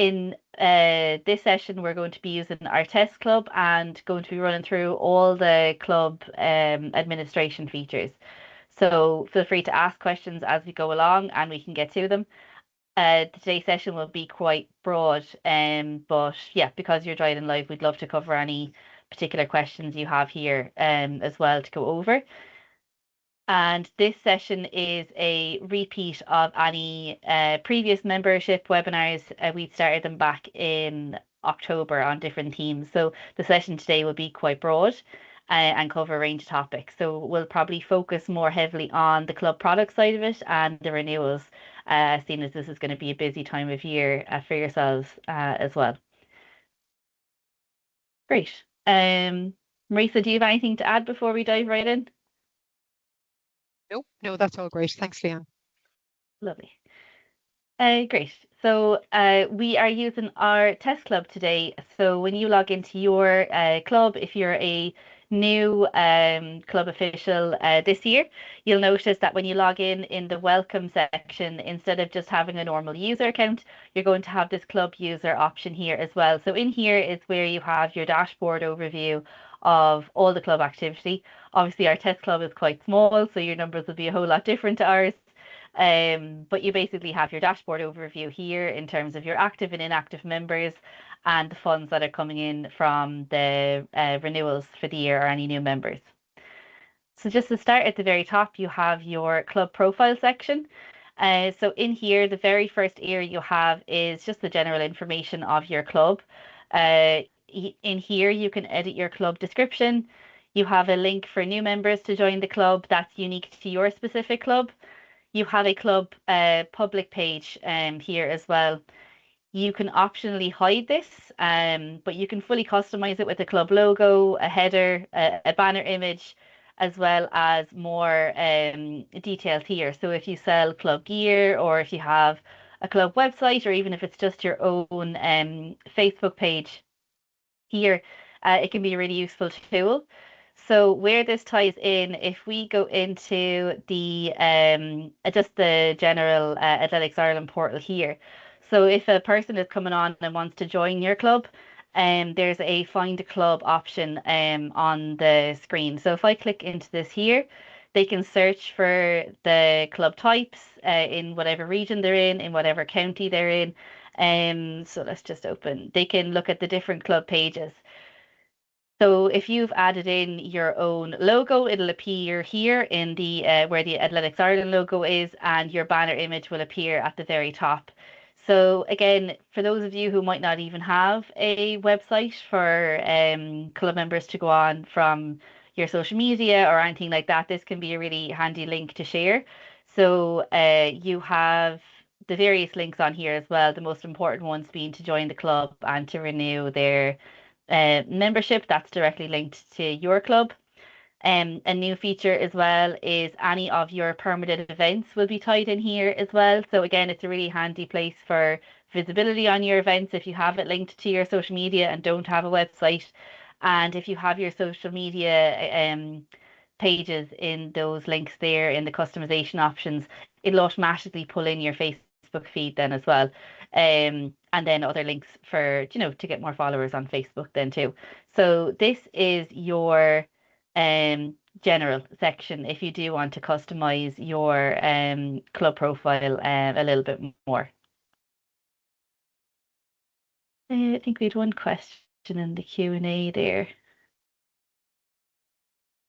In this session, we're going to be using our test club and going to be running through all the club administration features. So feel free to ask questions as we go along and we can get to them. Today's session will be quite broad, but yeah, because you're joining live, we'd love to cover any particular questions you have here as well to go over. And this session is a repeat of any previous membership webinars. We started them back in October on different themes. So the session today will be quite broad and cover a range of topics. So we'll probably focus more heavily on the club product side of it and the renewals, seeing as this is going to be a busy time of year for yourselves as well. Great. Marisa, do you have anything to add before we dive right in? No, that's all great. Thanks, Leanne. Lovely. Great. So we are using our test club today. So when you log into your club, if you're a new club official this year, you'll notice that when you log in the welcome section, instead of just having a normal user account, you're going to have this club user option here as well. So in here is where you have your dashboard overview of all the club activity. Obviously, our test club is quite small, so your numbers will be a whole lot different to ours. But you basically have your dashboard overview here in terms of your active and inactive members and the funds that are coming in from the renewals for the year or any new members. So just to start at the very top, you have your club profile section. So in here, the very first area you have is just the general information of your club. In here, you can edit your club description. You have a link for new members to join the club that's unique to your specific club. You have a club public page here as well. You can optionally hide this, but you can fully customize it with a club logo, a header, a banner image, as well as more details here. So if you sell club gear or if you have a club website or even if it's just your own Facebook page here, it can be a really useful tool. So where this ties in, if we go into the just the general Athletics Ireland portal here. So if a person is coming on and wants to join your club, there's a find a club option on the screen. So if I click into this here, they can search for the club types in whatever region they're in whatever county they're in. So let's just open. They can look at the different club pages. So if you've added in your own logo, it'll appear here in the where the Athletics Ireland logo is, and your banner image will appear at the very top. So again, for those of you who might not even have a website for club members to go on from your social media or anything like that, this can be a really handy link to share. So you have the various links on here as well, the most important ones being to join the club and to renew their membership that's directly linked to your club. A new feature as well is any of your permitted events will be tied in here as well. So again, it's a really handy place for visibility on your events if you have it linked to your social media and don't have a website. And if you have your social media pages in those links there in the customization options, it'll automatically pull in your Facebook feed then as well. And then other links for, to get more followers on Facebook then too. So this is your general section if you do want to customize your club profile a little bit more. I think we had one question in the Q&A there.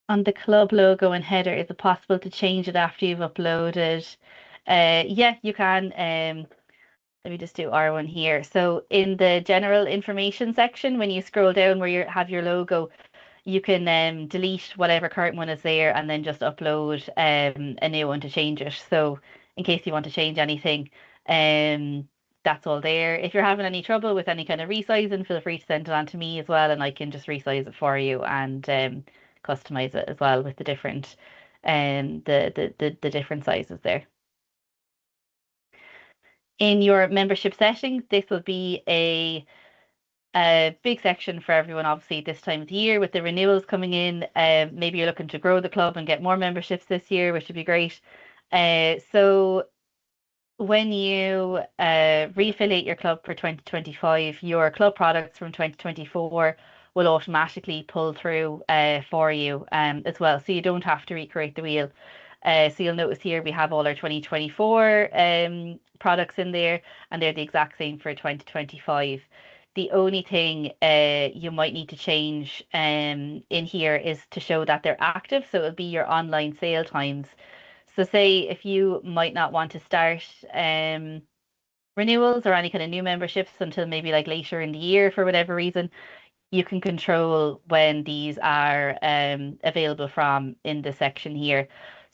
On the club logo and header, is it possible to change it after you've uploaded? Yeah, you can. Let me just do R1 here. So in the general information section, when you scroll down where you have your logo, you can delete whatever current one is there and then just upload a new one to change it. So in case you want to change anything, that's all there. If you're having any trouble with any kind of resizing, feel free to send it on to me as well, and I can just resize it for you and customize it as well with the different the different sizes there. In your membership settings, this will be a big section for everyone, obviously, this time of the year with the renewals coming in. Maybe you're looking to grow the club and get more memberships this year, which would be great. So when you reaffiliate your club for 2025, your club products from 2024 will automatically pull through for you as well. So you don't have to recreate the wheel. So you'll notice here we have all our 2024 products in there, and they're the exact same for 2025. The only thing you might need to change in here is to show that they're active. So it'll be your online sale times. So say if you might not want to start renewals or any kind of new memberships until maybe like later in the year for whatever reason, you can control when these are available from in the section here.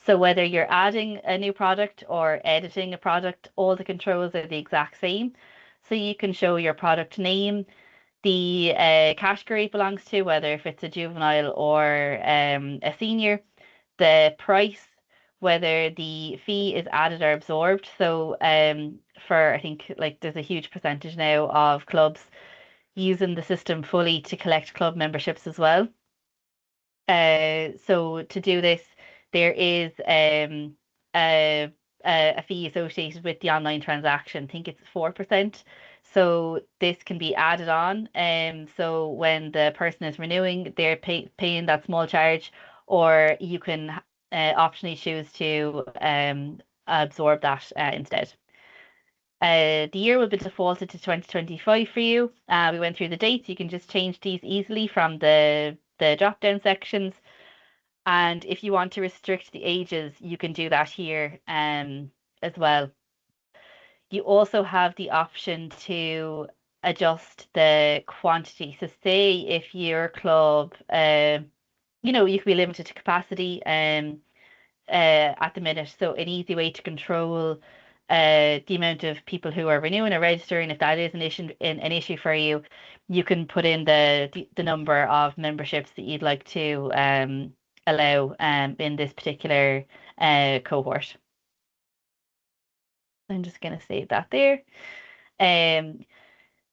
So whether you're adding a new product or editing a product, all the controls are the exact same. So you can show your product name, the category it belongs to, whether if it's a juvenile or a senior, the price, whether the fee is added or absorbed. So for I think like there's a huge percentage now of clubs using the system fully to collect club memberships as well. So to do this, there is a, a fee associated with the online transaction. I think it's 4%. So this can be added on. So when the person is renewing, they're paying that small charge, or you can optionally choose to absorb that instead. The year will be defaulted to 2025 for you. We went through the dates. You can just change these easily from the drop-down sections. And if you want to restrict the ages, you can do that here as well. You also have the option to adjust the quantity. So say if your club, you can be limited to capacity. At the minute. So an easy way to control the amount of people who are renewing or registering, if that is an issue for you, you can put in the number of memberships that you'd like to allow in this particular cohort. I'm just going to save that there. Um,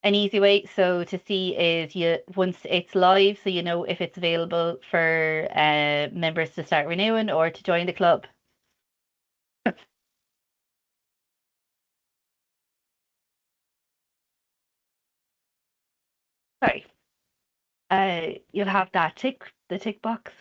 an easy way so to see is you once it's live, so you know if it's available for members to start renewing or to join the club. Sorry. You'll have that the tick box.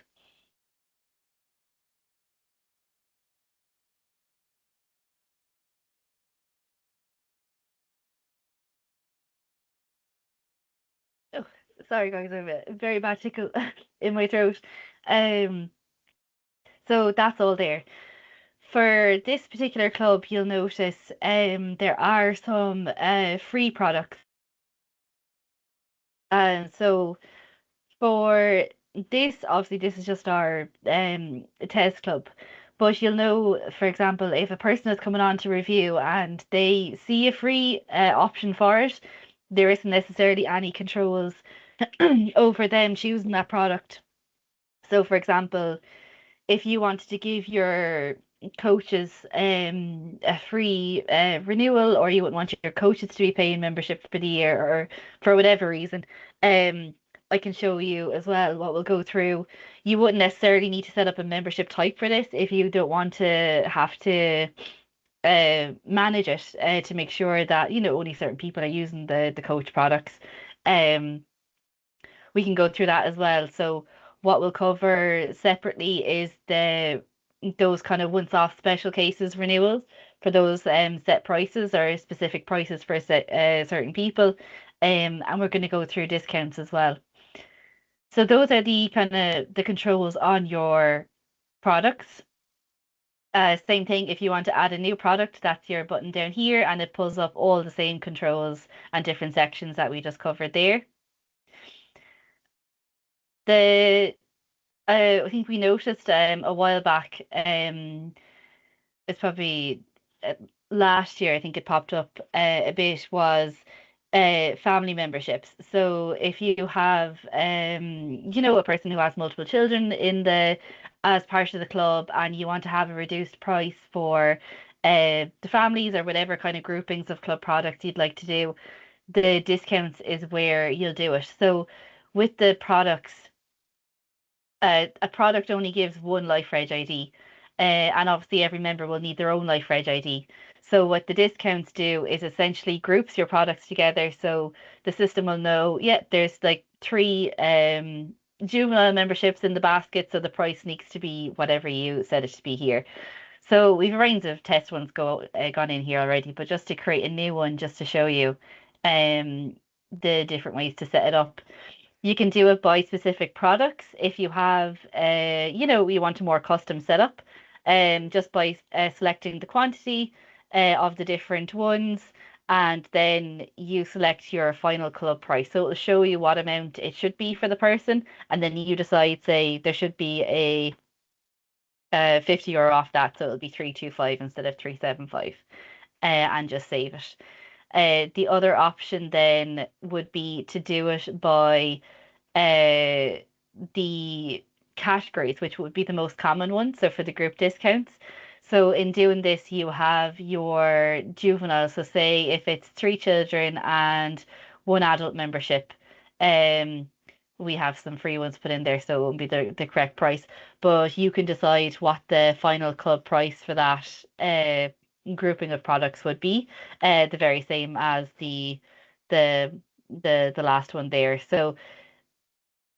Oh, sorry guys, I have a very bad tickle in my throat. Um, so that's all there. For this particular club, you'll notice there are some free products. So for this, obviously this is just our test club. But you'll know, for example, if a person is coming on to review and they see a free option for it, there isn't necessarily any controls over them choosing that product. So, for example, if you wanted to give your coaches a free renewal, or you wouldn't want your coaches to be paying membership for the year, or for whatever reason, um, I can show you as well what we'll go through. You wouldn't necessarily need to set up a membership type for this if you don't want to have to manage it to make sure that only certain people are using the coach products. Um, we can go through that as well. So what we'll cover separately is the those kind of once-off special cases renewals for those set prices or specific prices for certain people. And we're going to go through discounts as well. So those are the kind of the controls on your products. Same thing if you want to add a new product, that's your button down here, and it pulls up all the same controls and different sections that we just covered there. The I think we noticed a while back, it's probably uh, last year, I think it popped up a bit, was family memberships. So if you have, a person who has multiple children in the as part of the club, and you want to have a reduced price for the families or whatever kind of groupings of club products you'd like to do, the discounts is where you'll do it. So with the products, a product only gives one life reg ID. And obviously every member will need their own Life Reg ID. So what the discounts do is essentially groups your products together. So the system will know, yeah, there's like three juvenile memberships in the basket, so the price needs to be whatever you said it to be here. So we've a range of test ones gone in here already, but just to create a new one, just to show you um, the different ways to set it up. You can do it by specific products if you have, you want a more custom setup, just by selecting the quantity of the different ones, and then you select your final club price. So it'll show you what amount it should be for the person, and then you decide, say, there should be a 50 euro off that, so it'll be 325 instead of 375, and just save it. The other option then would be to do it by uh, the categories, which would be the most common one. So for the group discounts. So in doing this, you have your juvenile. So say if it's three children and one adult membership, um, we have some free ones put in there, so it won't be the correct price. But you can decide what the final club price for that grouping of products would be, the very same as the the last one there. So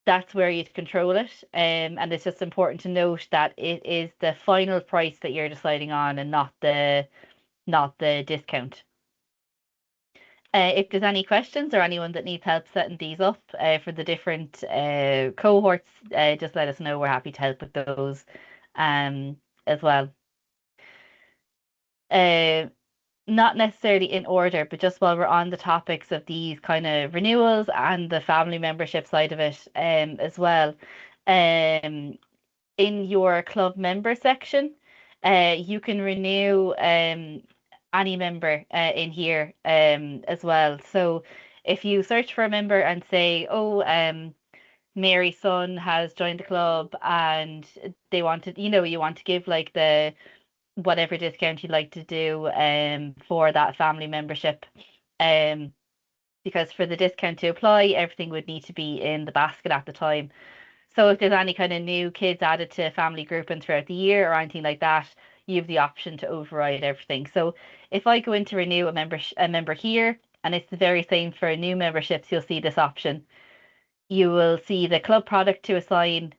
that's where you control it. And it's just important to note that it is the final price that you're deciding on and not the discount. If there's any questions or anyone that needs help setting these up for the different cohorts, just let us know. We're happy to help with those as well. Uh, Not necessarily in order, but just while we're on the topics of these kind of renewals and the family membership side of it as well. Um, in your club member section, you can renew any member in here as well. So if you search for a member and say, oh, Mary's son has joined the club and they wanted, you want to give like the whatever discount you'd like to do for that family membership. Um, because for the discount to apply, everything would need to be in the basket at the time. So if there's any kind of new kids added to family grouping throughout the year or anything like that, you have the option to override everything. So if I go in to renew a member here, and it's the very same for new memberships, you'll see this option. You will see the club product to assign.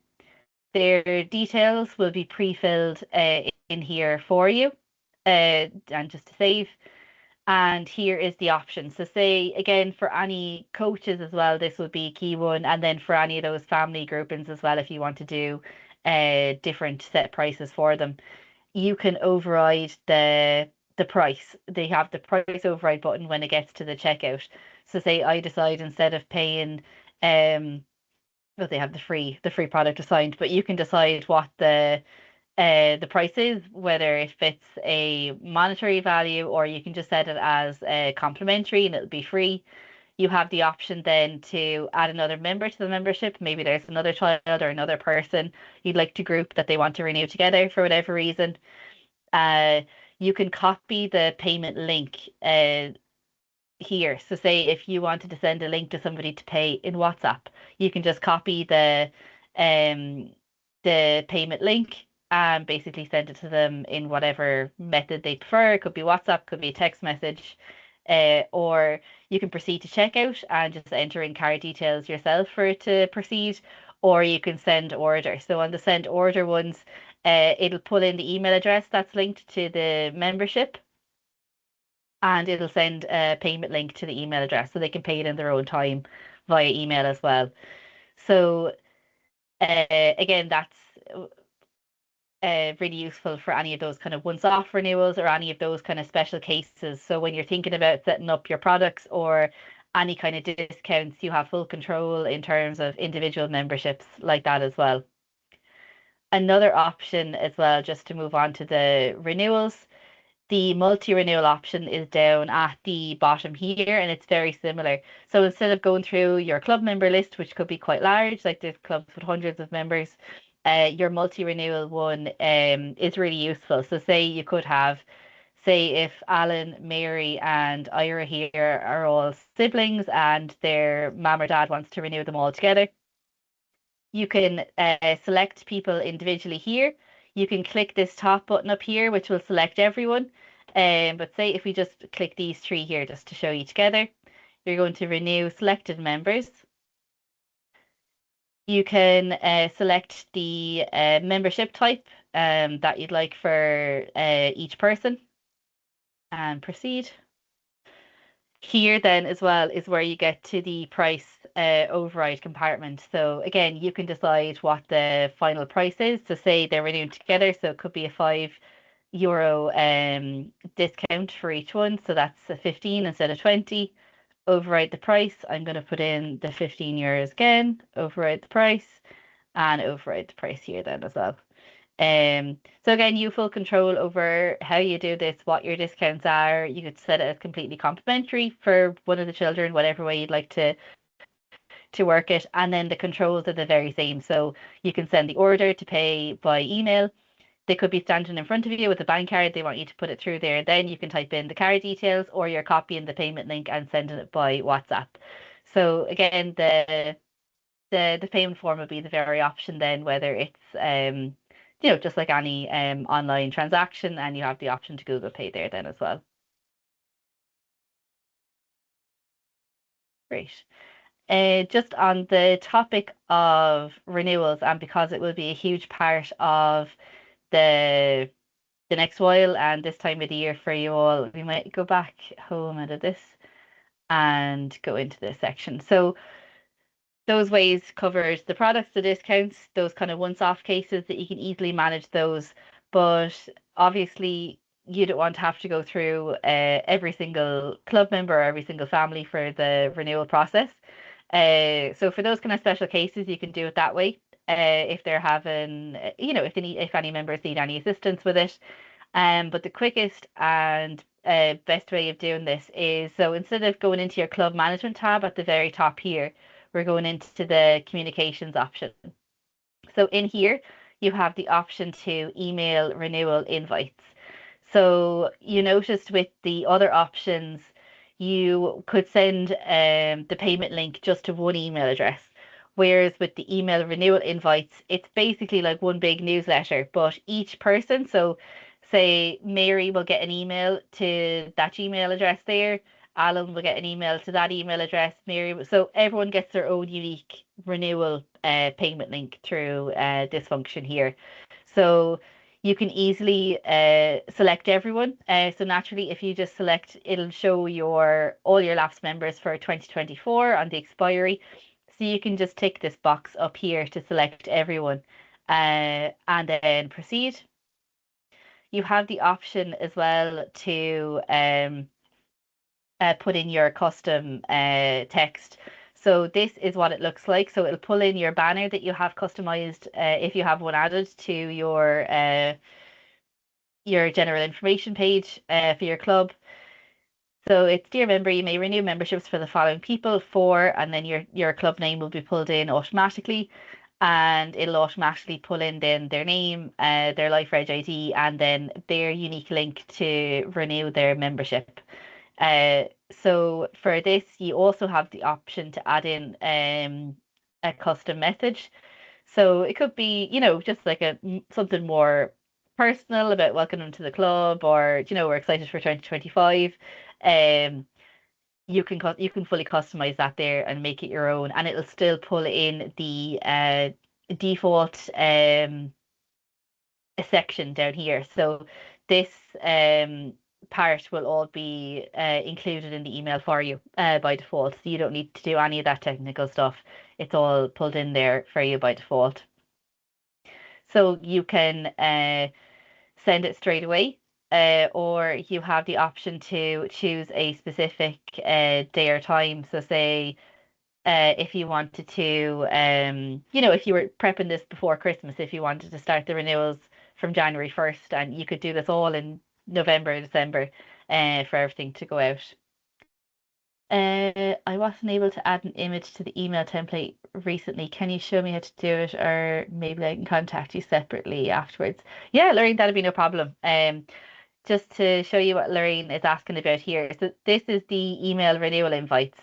Their details will be pre-filled in here for you, and just to save. And here is the option. So say again for any coaches as well, this would be a key one. And then for any of those family groupings as well, if you want to do different set prices for them, you can override the price. They have the price override button when it gets to the checkout. So say I decide instead of paying well, they have the free product assigned, but you can decide what the price is, whether if it's a monetary value or you can just set it as a complimentary and it'll be free. You have the option then to add another member to the membership. Maybe there's another child or another person you'd like to group that they want to renew together for whatever reason. Uh, you can copy the payment link here. So say if you wanted to send a link to somebody to pay in WhatsApp, you can just copy um the payment link and basically send it to them in whatever method they prefer. It could be WhatsApp, could be a text message, or you can proceed to checkout and just enter in card details yourself for it to proceed, or you can send order. So on the send order ones, it'll pull in the email address that's linked to the membership and it'll send a payment link to the email address so they can pay it in their own time via email as well. So again, that's really useful for any of those kind of once-off renewals or any of those kind of special cases. So when you're thinking about setting up your products or any kind of discounts, you have full control in terms of individual memberships like that as well. Another option as well, just to move on to the renewals, the multi-renewal option is down at the bottom here, and it's very similar. So instead of going through your club member list, which could be quite large, like there's clubs with hundreds of members, your multi-renewal one is really useful. So say you could have, say if Alan, Mary, and Ira here are all siblings and their mum or dad wants to renew them all together, you can select people individually here. you can click this top button up here, which will select everyone. But say if we just click these three here just to show you together, you're going to renew selected members. You can select the membership type that you'd like for each person and proceed. Here then as well is where you get to the price override compartment. So again, you can decide what the final price is. So say they're renewing together, so it could be a €5 discount for each one. So that's a 15 instead of 20. Override the price. I'm going to put in the €15 again, override the price, and override the price here then as well. So again, you full control over how you do this, what your discounts are. You could set it as completely complimentary for one of the children, whatever way you'd like to work it. And then the controls are the very same. So you can send the order to pay by email. They could be standing in front of you with a bank card. They want you to put it through there. Then you can type in the card details, or you're copying the payment link and sending it by WhatsApp. So again, the payment form would be the very option then, whether it's just like any online transaction, and you have the option to Google Pay there then as well. Great. Just on the topic of renewals, and because it will be a huge part of the next while and this time of the year for you all, we might go back home out of this and go into this section. So those ways covers the products, the discounts, those kind of once-off cases that you can easily manage those. But obviously, you don't want to have to go through every single club member or every single family for the renewal process. So for those kind of special cases, you can do it that way. If they're having, if any members need any assistance with it. But the quickest and best way of doing this is, so instead of going into your club management tab at the very top here, we're going into the communications option. So in here, you have the option to email renewal invites. So you noticed with the other options, you could send the payment link just to one email address. Whereas with the email renewal invites, it's basically like one big newsletter, but each person, so say Mary will get an email to that Gmail address there, Alan will get an email to that email address, Mary, so everyone gets their own unique renewal payment link through this function here. So you can easily select everyone. So naturally, if you just select, it'll show all your lapsed members for 2024 on the expiry. So you can just tick this box up here to select everyone and then proceed. You have the option as well to put in your custom text. So this is what it looks like. So it'll pull in your banner that you have customized if you have one added to your general information page for your club. So it's dear member, you may renew memberships for the following people and then your club name will be pulled in automatically, and it'll automatically pull in then their name, their Life Reg ID, and then their unique link to renew their membership. So for this, you also have the option to add in a custom message. So it could be, just like something more personal about welcome them to the club, or we're excited for 2025. Um, you can fully customize that there and make it your own, and it'll still pull in the default a section down here. So this part will all be included in the email for you by default. So you don't need to do any of that technical stuff. It's all pulled in there for you by default. So you can send it straight away, or you have the option to choose a specific day or time. So say if you wanted to, if you were prepping this before Christmas, if you wanted to start the renewals from January 1st, and you could do this all in November, December, for everything to go out. I wasn't able to add an image to the email template recently. Can you show me how to do it, or maybe I can contact you separately afterwards? Yeah, Lorraine, that'd be no problem. Just to show you what Lorraine is asking about here. So this is the email renewal invites.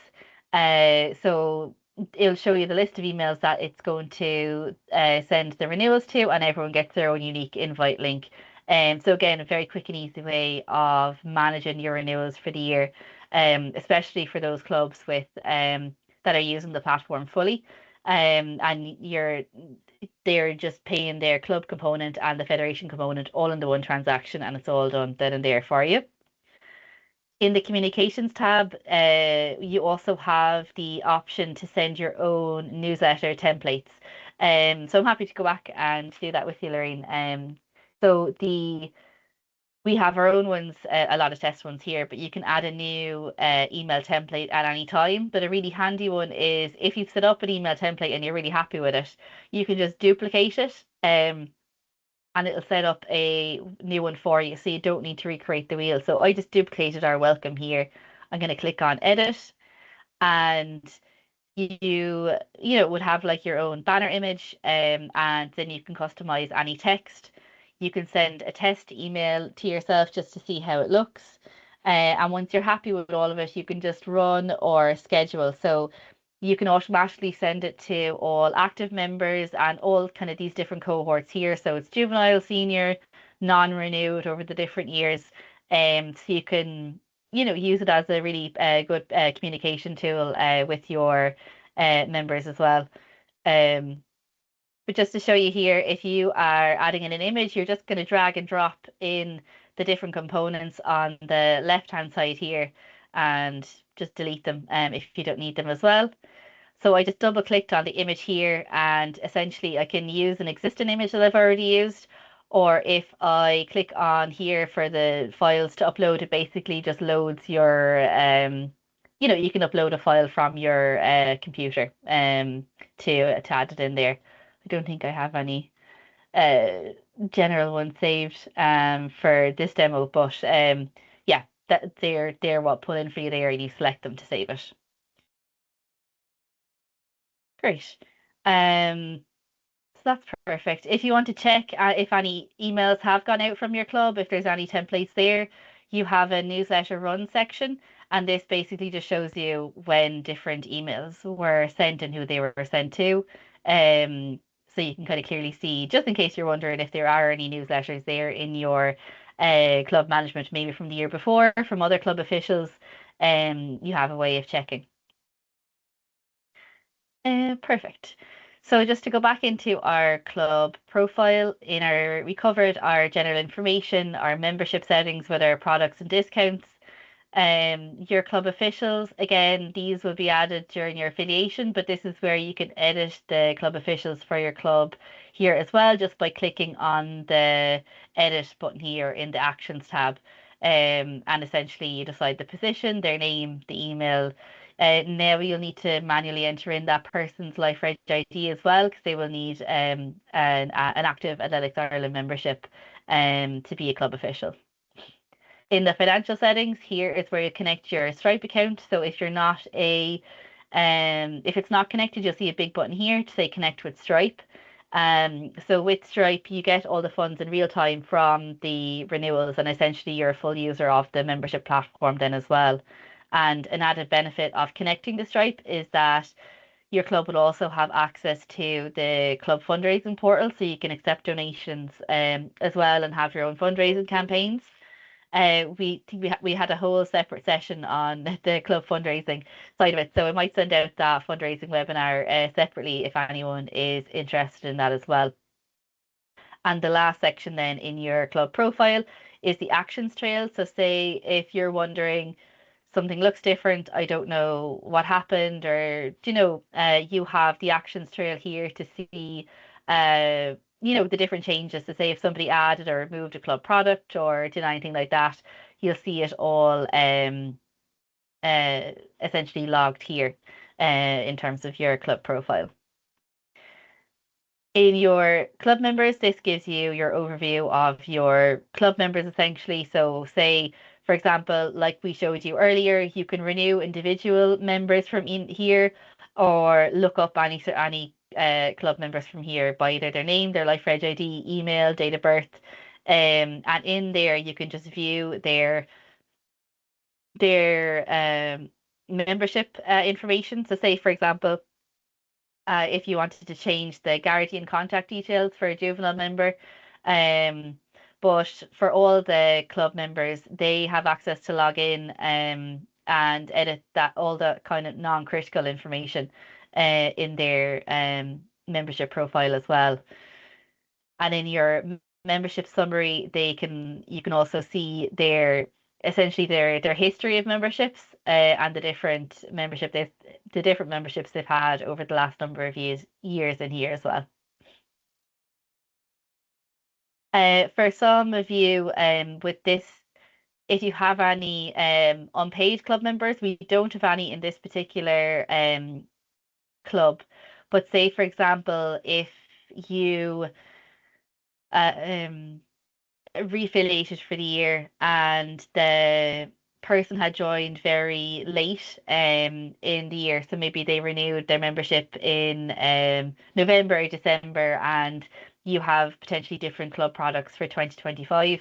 So it'll show you the list of emails that it's going to send the renewals to, and everyone gets their own unique invite link. So again, a very quick and easy way of managing your renewals for the year, especially for those clubs with that are using the platform fully. And they're just paying their club component and the federation component all in the one transaction, and it's all done then and there for you. In the communications tab, you also have the option to send your own newsletter templates. So I'm happy to go back and do that with you, Lorraine. So we have our own ones, a lot of test ones here, but you can add a new email template at any time. But a really handy one is if you've set up an email template and you're really happy with it, you can just duplicate it. And it'll set up a new one for you, so you don't need to recreate the wheel. So I just duplicated our welcome here. I'm going to click on edit, and would have like your own banner image, and then you can customize any text. You can send a test email to yourself just to see how it looks. And once you're happy with all of it, you can just run or schedule. So you can automatically send it to all active members and all kind of these different cohorts here. So it's juvenile, senior, non-renewed over the different years. So you can, use it as a really good communication tool with your members as well. Um, but just to show you here, if you are adding in an image, you're just going to drag and drop in the different components on the left-hand side here and just delete them if you don't need them as well. So I just double clicked on the image here, and essentially I can use an existing image that I've already used, or if I click on here for the files to upload, it basically just loads your, you can upload a file from your computer to add it in there. I don't think I have any uh, general ones saved for this demo, but yeah, that they're what put in for you there, and you select them to save it. Great. So that's perfect. If you want to check if any emails have gone out from your club, if there's any templates there, you have a newsletter run section, and this basically just shows you when different emails were sent and who they were sent to. So you can kind of clearly see, just in case you're wondering if there are any newsletters there in your club management, maybe from the year before, from other club officials, you have a way of checking. Perfect. So just to go back into our club profile, we covered our general information, our membership settings with our products and discounts. Your club officials, again, these will be added during your affiliation, but this is where you can edit the club officials for your club here as well, just by clicking on the edit button here in the actions tab. And essentially you decide the position, their name, the email. Now you'll need to manually enter in that person's Life Reg ID as well, because they will need an active Athletics Ireland membership to be a club official. In the financial settings, here is where you connect your Stripe account. So if it's not connected, you'll see a big button here to say connect with Stripe. So with Stripe, you get all the funds in real time from the renewals, and essentially you're a full user of the membership platform then as well. And an added benefit of connecting to Stripe is that your club will also have access to the club fundraising portal, so you can accept donations as well and have your own fundraising campaigns. We had a whole separate session on the club fundraising side of it, so I might send out that fundraising webinar separately if anyone is interested in that as well. And the last section then in your club profile is the actions trail. So say if you're wondering something looks different, I don't know what happened, or you have the actions trail here to see the different changes, to say if somebody added or removed a club product or did anything like that, you'll see it all uh, essentially logged here in terms of your club profile. In your club members, this gives you your overview of your club members essentially. So say, for example, like we showed you earlier, you can renew individual members from in here, or look up any club members from here by either their name, their Life Reg ID, email, date of birth. And in there you can just view their membership information. So say, for example, if you wanted to change the guardian contact details for a juvenile member. Um, but for all the club members, they have access to log in and edit that all the kind of non-critical information in their membership profile as well. And in your membership summary, you can also see their essentially their history of memberships and the different memberships they've had over the last number of years in here as well. For some of you, with this, if you have any unpaid club members, we don't have any in this particular club. But say, for example, if you uh, um, refiliated for the year and the person had joined very late in the year, so maybe they renewed their membership in November or December, and you have potentially different club products for 2025,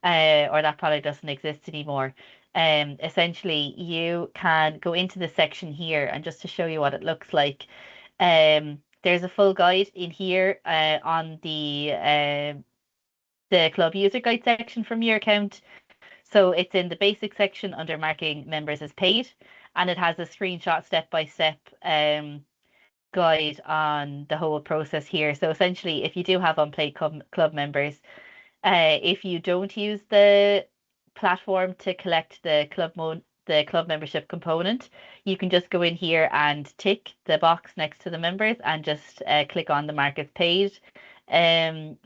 or that product doesn't exist anymore. Essentially you can go into the section here, and just to show you what it looks like, there's a full guide in here on the club user guide section from your account. So it's in the basic section under marking members as paid, and it has a screenshot step-by-step guide on the whole process here. So essentially, if you do have unpaid club members, if you don't use the platform to collect the club membership component, you can just go in here and tick the box next to the members and just click on the mark as paid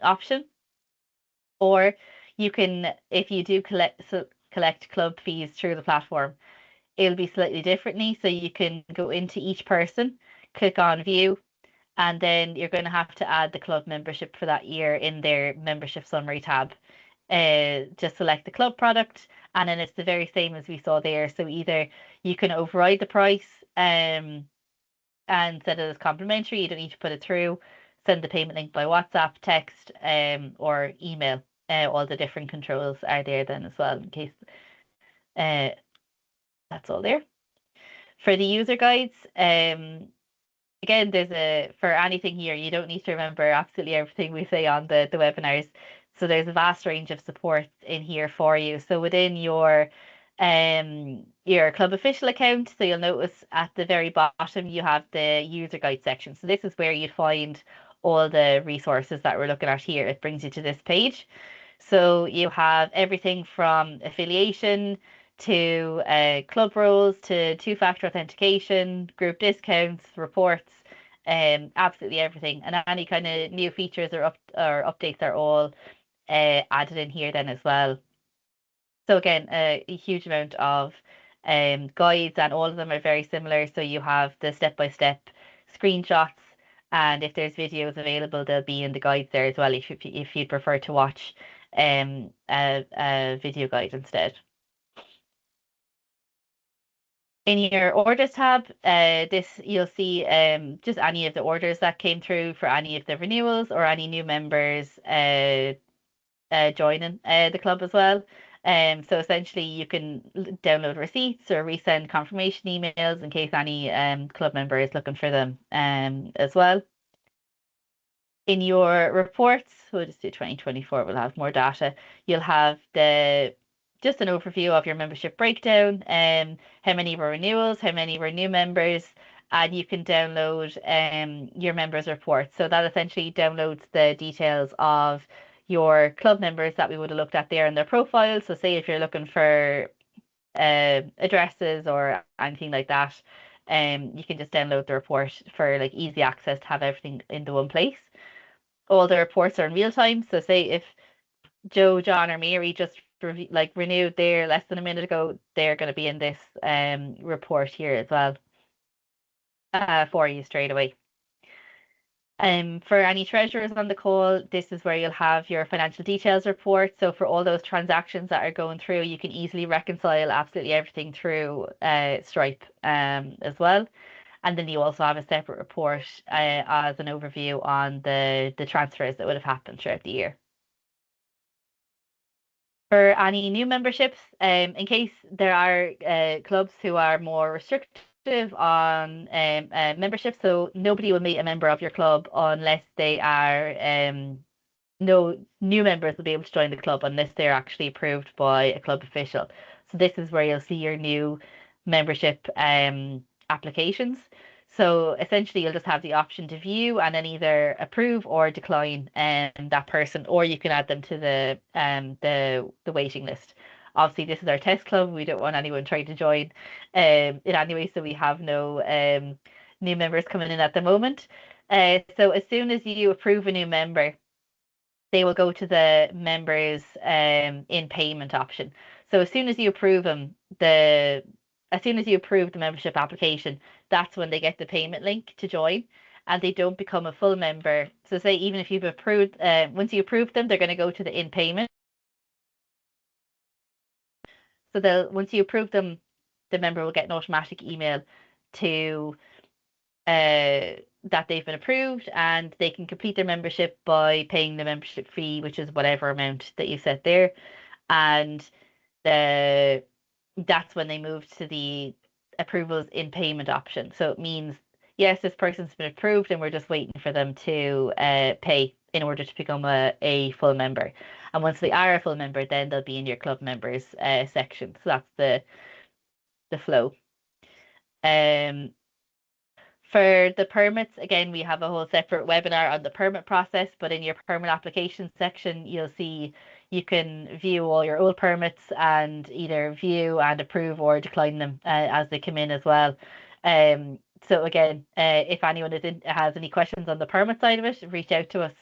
option. Or you can, if you do collect club fees through the platform, it'll be slightly differently. So you can go into each person, click on view, and then you're going to have to add the club membership for that year in their membership summary tab. Just select the club product, and then it's the very same as we saw there. So either you can override the price and set it as complimentary. You don't need to put it through. Send the payment link by WhatsApp, text, or email. All the different controls are there then as well, in case uh, that's all there. For the user guides, again, there's for anything here, you don't need to remember absolutely everything we say on the webinars. So there's a vast range of support in here for you. So within your club official account, so you'll notice at the very bottom you have the user guide section. So this is where you'd find all the resources that we're looking at here. It brings you to this page. So you have everything from affiliation to club roles to two-factor authentication, group discounts, reports, absolutely everything. And any kind of new features or updates are all added in here then as well. So again, a huge amount of guides, and all of them are very similar. So you have the step-by-step screenshots, and if there's videos available, they'll be in the guides there as well if you'd prefer to watch a video guide instead. In your orders tab, this you'll see just any of the orders that came through for any of the renewals or any new members joining the club as well. So essentially you can download receipts or resend confirmation emails in case any club member is looking for them as well. In your reports, we'll just do 2024, we'll have more data. You'll have just an overview of your membership breakdown, how many were renewals, how many were new members, and you can download your members report. So that essentially downloads the details of your club members that we would have looked at there in their profile. So say if you're looking for addresses or anything like that, you can just download the report for like easy access to have everything in the one place. All the reports are in real time. So say if Joe, John, or Mary just renewed there less than a minute ago, they're going to be in this report here as well for you straight away. For any treasurers on the call, this is where you'll have your financial details report. So for all those transactions that are going through, you can easily reconcile absolutely everything through Stripe as well. And then you also have a separate report as an overview on the transfers that would have happened throughout the year. For any new memberships, in case there are clubs who are more restricted active on membership, so nobody will meet a member of your club unless they are no new members will be able to join the club unless they're actually approved by a club official. So this is where you'll see your new membership applications. So essentially, you'll just have the option to view and then either approve or decline that person, or you can add them to the waiting list. Obviously, this is our test club. We don't want anyone trying to join in any way, so we have no new members coming in at the moment. So as soon as you approve a new member, they will go to the members in payment option. So as soon as you approve the membership application, that's when they get the payment link to join, and they don't become a full member. So say even if you've approved, once you approve them, they're going to go to the in payment. So they'll once you approve them, the member will get an automatic email to that they've been approved, and they can complete their membership by paying the membership fee, which is whatever amount that you set there. And the that's when they move to the approvals in payment option. So it means, yes, this person's been approved and we're just waiting for them to pay in order to become a full member. And once they are a full member, then they'll be in your club members section. So that's the flow. Um, For the permits, again, we have a whole separate webinar on the permit process, but in your permit application section, you'll see you can view all your old permits and either view and approve or decline them as they come in as well. So again, if anyone has any questions on the permit side of it, reach out to us,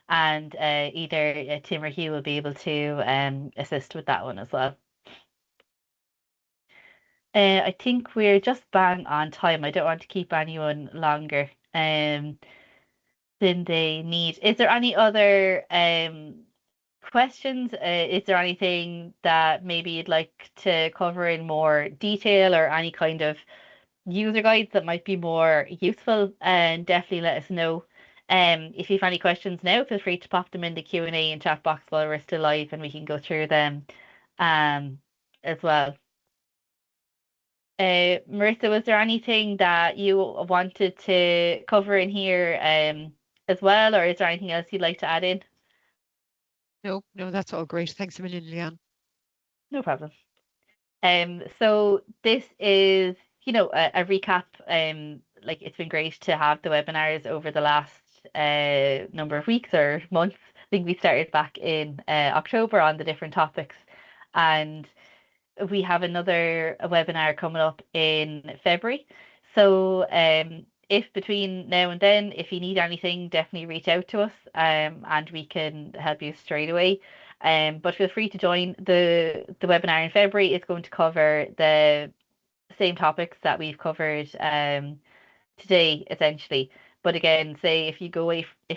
and either Tim or Hugh will be able to assist with that one as well. I think we're just bang on time. I don't want to keep anyone longer than they need. Is there any other questions? Is there anything that maybe you'd like to cover in more detail, or any kind of user guides that might be more useful? And definitely let us know. If you have any questions now, feel free to pop them in the Q&A and chat box while we're still live, and we can go through them um, as well. Marissa, was there anything that you wanted to cover in here as well, or is there anything else you'd like to add in? No, no, that's all great. Thanks a million, Leanne. No problem. So this is, a recap. Like it's been great to have the webinars over the last number of weeks or months. I think we started back in October on the different topics, and we have another webinar coming up in February. So if between now and then, if you need anything, definitely reach out to us and we can help you straight away. But feel free to join the webinar in February. It's going to cover the same topics that we've covered today, essentially. But again, say if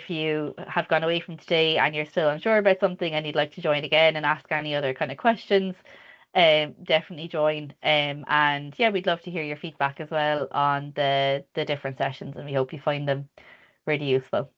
you have gone away from today and you're still unsure about something and you'd like to join again and ask any other kind of questions, definitely join. And yeah, we'd love to hear your feedback as well on the different sessions, and we hope you find them really useful.